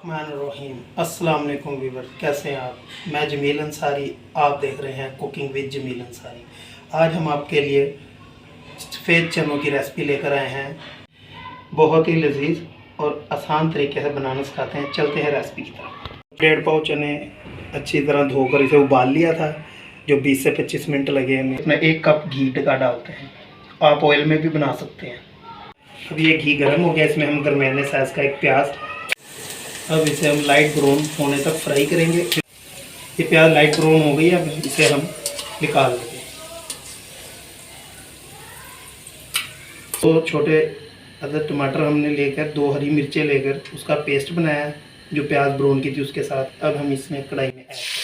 रहमानिर्रहीम। अस्सलाम वालेकुम व्यूअर, कैसे हैं आप। मैं जमील अंसारी, आप देख रहे हैं कुकिंग विद जमील अंसारी। आज हम आपके लिए सफ़ेद चनों की रेसिपी लेकर आए हैं। बहुत ही लजीज और आसान तरीके से बनाना सिखाते हैं। चलते हैं रेसिपी की तरफ। 1.5 पाव चने अच्छी तरह धोकर इसे उबाल लिया था, जो 20 से 25 मिनट लगे हमें। इसमें 1 कप घी का डालते हैं, आप ऑयल में भी बना सकते हैं। अब ये घी गर्म हो गया, इसमें हम दरमियाने साइज़ का 1 प्याज, अब इसे हम लाइट ब्राउन होने तक फ्राई करेंगे। ये प्याज लाइट ब्राउन हो गई है, अब इसे हम निकाल लेंगे। 2 छोटे अदद टमाटर हमने लेकर, 2 हरी मिर्चें लेकर उसका पेस्ट बनाया, जो प्याज ब्राउन की थी उसके साथ। अब हम इसमें कढ़ाई में ऐड करें।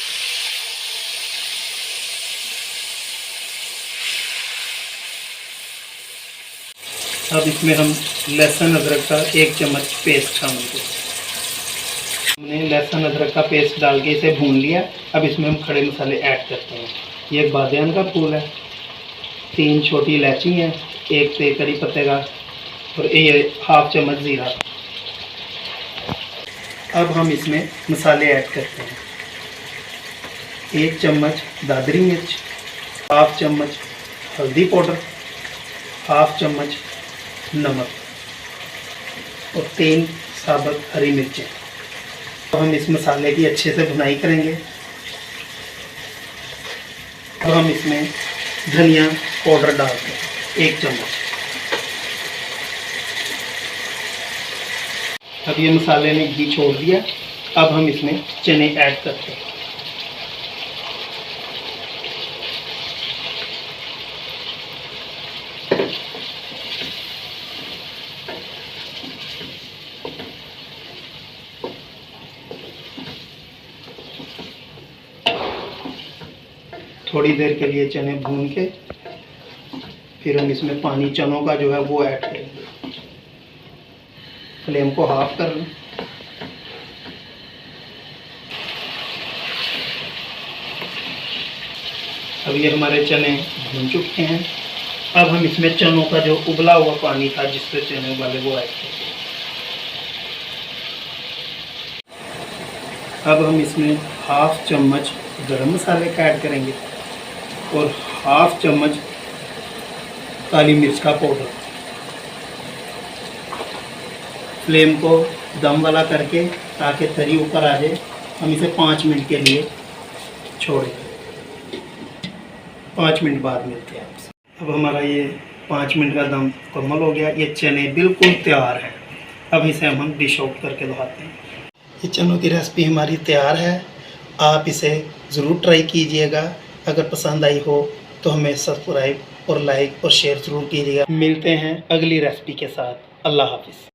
अब इसमें हम लहसुन अदरक का 1 चम्मच पेस्ट शामिल करें। हमने लहसुन अदरक का पेस्ट डाल के इसे भून लिया। अब इसमें हम खड़े मसाले ऐड करते हैं। ये बादियान का फूल है, 3 छोटी इलायची है, 1 ते कड़ी पत्ते का, और ये 1/2 चम्मच ज़ीरा। अब हम इसमें मसाले ऐड करते हैं। 1 चम्मच दादरी मिर्च, 1/2 चम्मच हल्दी पाउडर, 1/2 चम्मच नमक और 3 साबुत हरी मिर्चें। तो हम इस मसाले की अच्छे से भुनाई करेंगे। अब हम इसमें धनिया पाउडर डालते हैं 1 चम्मच। अब ये मसाले ने घी छोड़ दिया। अब हम इसमें चने ऐड करते हैं। थोड़ी देर के लिए चने भून के फिर हम इसमें पानी चनों का जो है वो ऐड करेंगे। फ्लेम को हाफ कर लें। अब ये हमारे चने भून चुके हैं। अब हम इसमें चनों का जो उबला हुआ पानी था जिससे चने उबाले वो ऐड करेंगे। अब हम इसमें 1/2 चम्मच गरम मसाले का ऐड करेंगे और 1/2 चम्मच काली मिर्च का पाउडर। फ्लेम को दम वाला करके ताकि तरी ऊपर आ जाए, हम इसे 5 मिनट के लिए छोड़ेंगे। 5 मिनट बाद मिलते हैं आपसे। अब हमारा ये 5 मिनट का दम मुकम्मल हो गया। ये चने बिल्कुल तैयार हैं। अब इसे हम डिश आउट करके दिखाते हैं। ये चनों की रेसिपी हमारी तैयार है। आप इसे ज़रूर ट्राई कीजिएगा। अगर पसंद आई हो तो हमें सब्सक्राइब और लाइक और शेयर ज़रूर कीजिएगा। मिलते हैं अगली रेसिपी के साथ। अल्लाह हाफ़िज़।